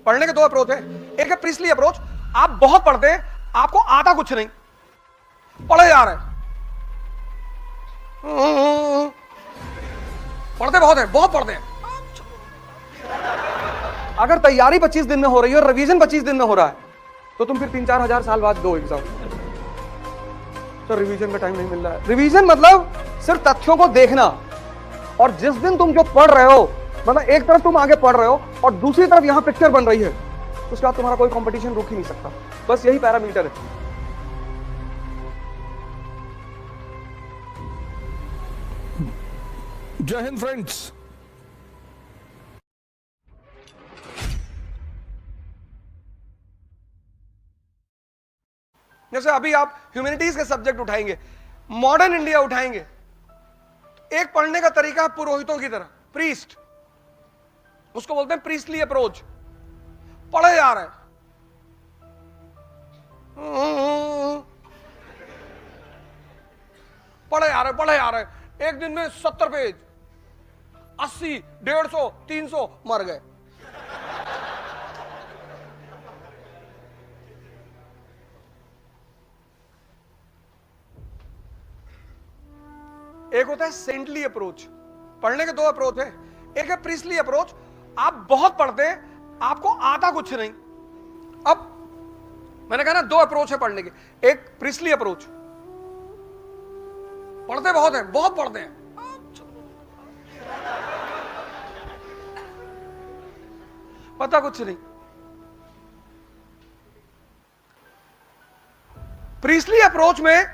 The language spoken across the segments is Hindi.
पढ़ने के दो अप्रोच है। एक है प्रीस्टली अप्रोच, आप बहुत पढ़ते हैं, आपको आता कुछ नहीं, पढ़े जा रहे हैं, पढ़ते बहुत है, बहुत पढ़ते हैं। अगर तैयारी 25 दिन में हो रही है और रिवीजन 25 दिन में हो रहा है तो तुम फिर 3-4 हजार साल बाद दो एग्जाम। तो रिवीजन का टाइम नहीं मिल रहा है। रिवीजन मतलब सिर्फ तथ्यों को देखना, और जिस दिन तुम जो पढ़ रहे हो, मतलब एक तरफ तुम आगे पढ़ रहे हो और दूसरी तरफ यहां पिक्चर बन रही है, उसके बाद तुम्हारा कोई कंपटीशन रुक ही नहीं सकता। बस यही पैरामीटर है। जय हिंद फ्रेंड्स। जैसे अभी आप ह्यूमैनिटीज के सब्जेक्ट उठाएंगे, मॉडर्न इंडिया उठाएंगे, एक पढ़ने का तरीका है पुरोहितों की तरह, प्रीस्ट, उसको बोलते हैं प्रीस्टली अप्रोच। पढ़े जा रहे हैं, पढ़े जा रहे, एक दिन में 70 पेज, 80, 150, 300 मर गए। एक होता है सेंटली अप्रोच। पढ़ने के दो अप्रोच है। एक है प्रीस्टली अप्रोच, आप बहुत पढ़ते हैं, आपको आता कुछ नहीं। अब मैंने कहा ना, दो अप्रोच है पढ़ने के। एक प्रीस्टली अप्रोच, पढ़ते बहुत हैं, बहुत पढ़ते हैं, पता कुछ नहीं। प्रीस्टली अप्रोच में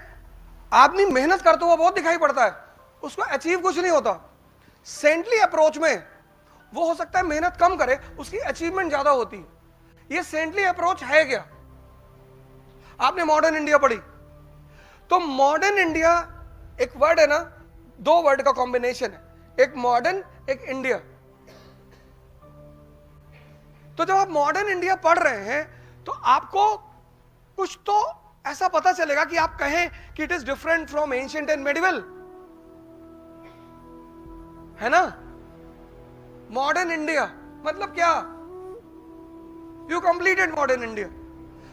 आदमी मेहनत करता हुआ बहुत दिखाई पड़ता है, उसको अचीव कुछ नहीं होता। सेंटली अप्रोच में वो हो सकता है मेहनत कम करे, उसकी अचीवमेंट ज्यादा होती है। ये सेंटली अप्रोच है क्या? आपने मॉडर्न इंडिया पढ़ी, तो मॉडर्न इंडिया एक वर्ड है ना, दो वर्ड का कॉम्बिनेशन है, एक मॉडर्न, एक इंडिया। तो जब आप मॉडर्न इंडिया पढ़ रहे हैं तो आपको कुछ तो ऐसा पता चलेगा कि आप कहें कि it is different from ancient and medieval, है ना। मॉडर्न इंडिया मतलब क्या? You completed modern India.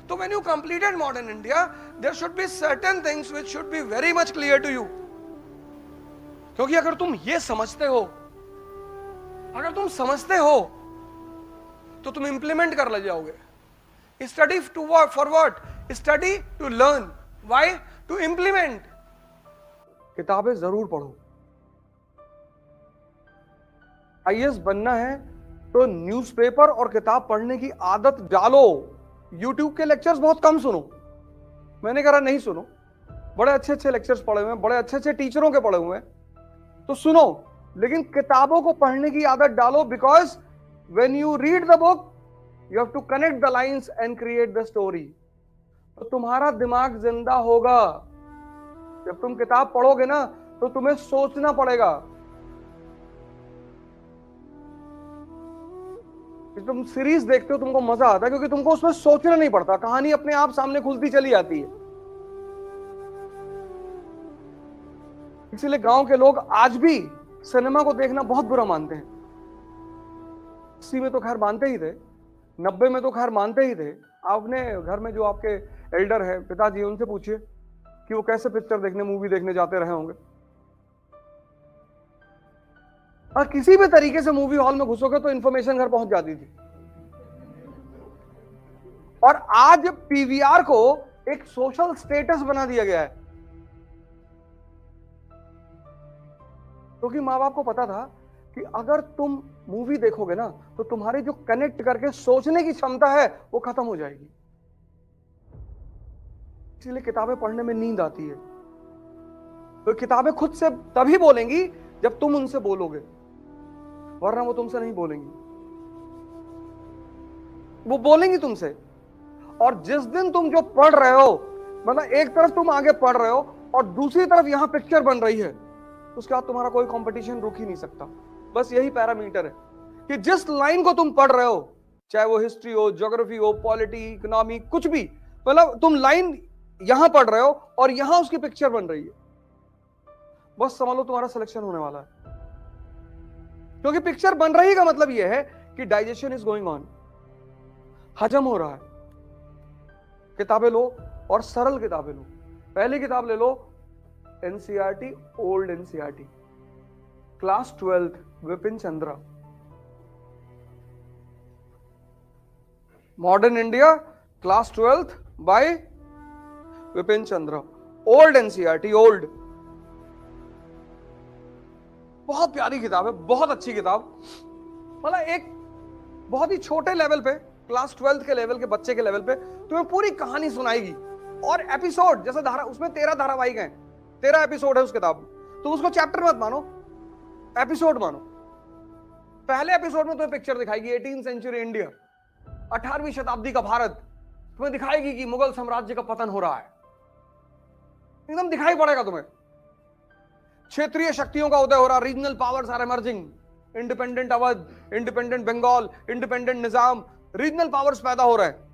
तो when you completed modern India, there should be certain things which should be very much clear to you. क्योंकि अगर तुम ये समझते हो, अगर तुम समझते हो तो तुम इंप्लीमेंट कर ले जाओगे। Study to for what? Study to learn. Why? To implement. किताबें जरूर पढ़ो। आईएएस बनना है तो न्यूज़पेपर और किताब पढ़ने की आदत डालो। यूट्यूब के लेक्चर्स बहुत कम सुनो, मैंने कहा नहीं सुनो, बड़े अच्छे अच्छे लेक्चर्स पढ़े हुए हैं, बड़े अच्छे अच्छे टीचरों के पढ़े हुए हैं, तो सुनो, लेकिन किताबों को पढ़ने की आदत डालो। Because when you read the book you have to connect the lines and create the story. तो तुम्हारा दिमाग जिंदा होगा। जब तुम किताब पढ़ोगे ना तो तुम्हें सोचना पड़ेगा। तुम सीरीज देखते हो, तुमको मजा आता है क्योंकि तुमको उसमें सोचना नहीं पड़ता, कहानी अपने आप सामने खुलती चली जाती है। इसीलिए गांव के लोग आज भी सिनेमा को देखना बहुत बुरा मानते हैं। 80 में तो खैर मानते ही थे, 90 में तो खैर मानते ही थे। आपने घर में जो आपके एल्डर है, पिताजी, उनसे पूछिए कि वो कैसे पिक्चर देखने, मूवी देखने जाते रहे होंगे। और किसी भी तरीके से मूवी हॉल में घुसोगे तो इंफॉर्मेशन घर पहुंच जाती थी। और आज पीवीआर को एक सोशल स्टेटस बना दिया गया है, क्योंकि माँ बाप को पता था कि अगर तुम मूवी देखोगे ना तो तुम्हारी जो कनेक्ट करके सोचने की क्षमता है वो खत्म हो जाएगी। इसलिए किताबें पढ़ने में नींद आती है। तो किताबें खुद से तभी बोलेंगी जब तुम उनसे बोलोगे, वरना वो तुमसे नहीं बोलेंगी। वो बोलेंगी तुमसे। और जिस दिन तुम जो पढ़ रहे हो, मतलब एक तरफ तुम आगे पढ़ रहे हो और दूसरी तरफ यहां पिक्चर बन रही है, उसके बाद तुम्हारा कोई कंपटीशन रुक ही नहीं सकता। बस यही पैरामीटर है कि जिस लाइन को तुम पढ़ रहे हो, चाहे वो हिस्ट्री हो, ज्योग्राफी हो, पॉलिटी, इकोनॉमी, कुछ भी, मतलब तुम लाइन यहां पढ़ रहे हो और यहां उसकी पिक्चर बन रही है, बस समझ लो तुम्हारा सिलेक्शन होने वाला है। क्योंकि पिक्चर बन रही का मतलब यह है कि डाइजेशन इज गोइंग ऑन। हजम हो रहा है। किताबें लो और सरल किताबें लो। पहली किताब ले लो NCERT, old NCERT, class 12th, Vipin Chandra. Modern India, class 12th by Vipin Chandra. Old NCERT, old, बहुत प्यारी किताब है, बहुत अच्छी किताब। मतलब एक बहुत ही छोटे लेवल पे, क्लास 12th के लेवल के बच्चे के लेवल पे तुम्हें पूरी कहानी सुनाएगी। और एपिसोड जैसे धारा, उसमें 13 धारावाहिक हैं, 13 एपिसोड है उस किताब में। तुम उसको चैप्टर मत मानो, एपिसोड मानो। पहले एपिसोड में तुम्हें पिक्चर दिखाएगी 18th सेंचुरी इंडिया, 18वीं शताब्दी का भारत। तुम्हें दिखाएगी कि मुगल साम्राज्य का पतन हो रहा है, एकदम दिखाई पड़ेगा तुम्हें। क्षेत्रीय शक्तियों का उदय हो रहा, regional powers are emerging, independent Awadh, independent Bengal, independent Nizam, regional powers पैदा हो रहे हैं,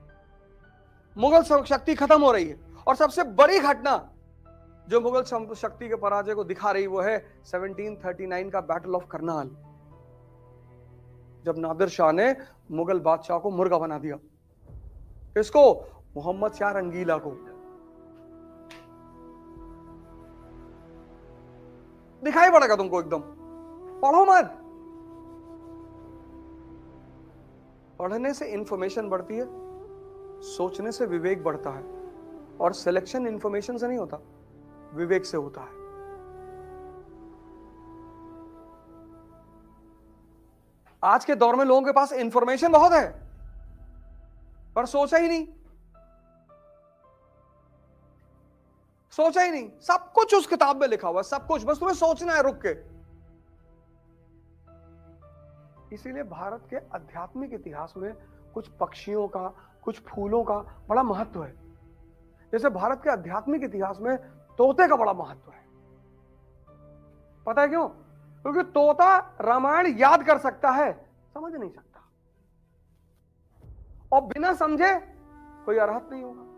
मुगल शक्ति खत्म हो रही है। और सबसे बड़ी घटना जो मुगल शक्ति के पराजय को दिखा रही वो है 1739 का बैटल ऑफ करनाल, जब नादिर शाह ने मुगल बादशाह को मुर्गा बना दिया। किसको? मोहम्मद शाह रंगीला को। दिखाई पड़ेगा तुमको एकदम। पढ़ो मत, पढ़ने से इंफॉर्मेशन बढ़ती है, सोचने से विवेक बढ़ता है। और सिलेक्शन इंफॉर्मेशन से नहीं होता, विवेक से होता है। आज के दौर में लोगों के पास इंफॉर्मेशन बहुत है पर सोचा ही नहीं, सोचा ही नहीं। सब कुछ उस किताब में लिखा हुआ है, सब कुछ, बस तुम्हें सोचना है रुक के। इसीलिए भारत के आध्यात्मिक इतिहास में कुछ पक्षियों का, कुछ फूलों का बड़ा महत्व है। जैसे भारत के आध्यात्मिक इतिहास में तोते का बड़ा महत्व है। पता है क्यों? क्योंकि तोता रामायण याद कर सकता है, समझ नहीं सकता, और बिना समझे कोई अरहत नहीं होगा।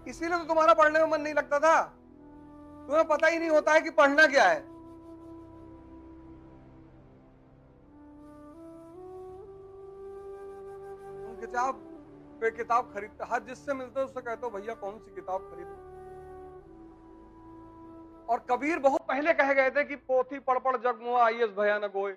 इसीलिए तो तुम्हारा पढ़ने में मन नहीं लगता था, तुम्हें पता ही नहीं होता है कि पढ़ना क्या है। तुम किताब पे किताब खरीदते, हर जिससे मिलते हो उससे कहते हो भैया कौन सी किताब खरीदो। और कबीर बहुत पहले कह गए थे कि पोथी पढ़ पढ़ जग मुआ आईएएस भयानक होए।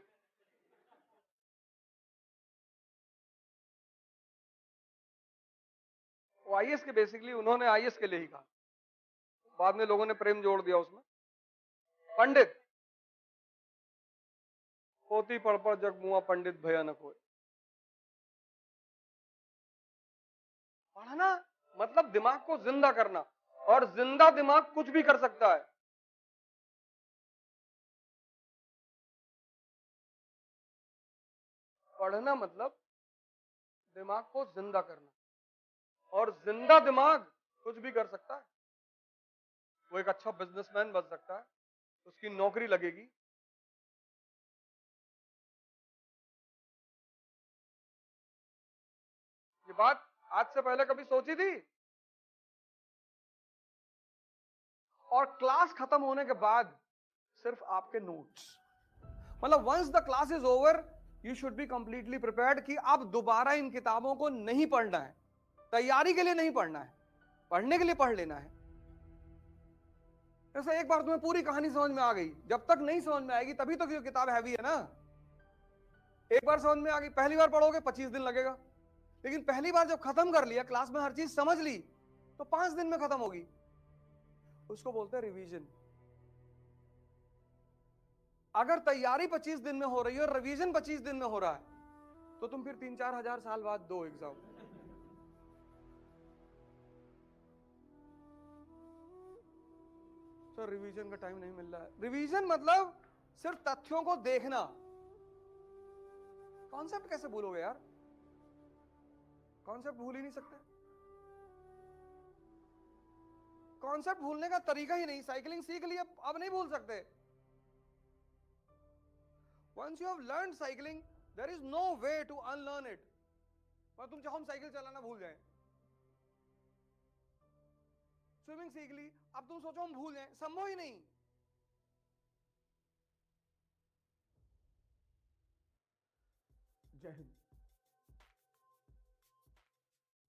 वो आईएएस के बेसिकली उन्होंने आईएएस के लिए ही कहा, बाद में लोगों ने प्रेम जोड़ दिया उसमें। पंडित, पोथी पढ़ पढ़ जग मुआ पंडित भयानक होए। पढ़ना मतलब दिमाग को जिंदा करना, और जिंदा दिमाग कुछ भी कर सकता है। पढ़ना मतलब दिमाग को जिंदा करना, और जिंदा दिमाग कुछ भी कर सकता है। वो एक अच्छा बिजनेसमैन बन सकता है, उसकी नौकरी लगेगी। ये बात आज से पहले कभी सोची थी? और क्लास खत्म होने के बाद सिर्फ आपके नोट्स, मतलब once the class is over you should be completely prepared कि अब दोबारा इन किताबों को नहीं पढ़ना है। तैयारी के लिए नहीं पढ़ना है, पढ़ने के लिए पढ़ लेना है। जैसे एक बार तुम्हें पूरी कहानी समझ में आ गई, जब तक नहीं समझ में आएगी तभी तो ये किताब हैवी है ना। एक बार समझ में आ गई, पहली बार पढ़ोगे 25 दिन लगेगा, लेकिन पहली बार जब खत्म कर लिया, क्लास में हर चीज समझ ली, तो 5 दिन में खत्म होगी। उसको बोलते हैं रिवीजन। अगर तैयारी 25 दिन में हो रही है और रिवीजन 25 दिन में हो रहा है, तो तुम फिर 3-4 हजार साल बाद दो एग्जाम। तो रिवीजन का टाइम नहीं मिल रहा है। रिवीजन मतलब सिर्फ तथ्यों को देखना। कॉन्सेप्ट कैसे भूलोगे यार? कॉन्सेप्ट भूल ही नहीं सकते। कॉन्सेप्ट भूलने का तरीका ही नहीं। साइकिलिंग सीख लिया, अब नहीं भूल सकते। Once you have learned cycling, there is no way to unlearn it. पर तुम चाहो हम साइकिल चलाना भूल जाएं। स्विमिंग सीख ली, अब तुम सोचो हम भूल जाएं, संभव ही नहीं। जय हिंद।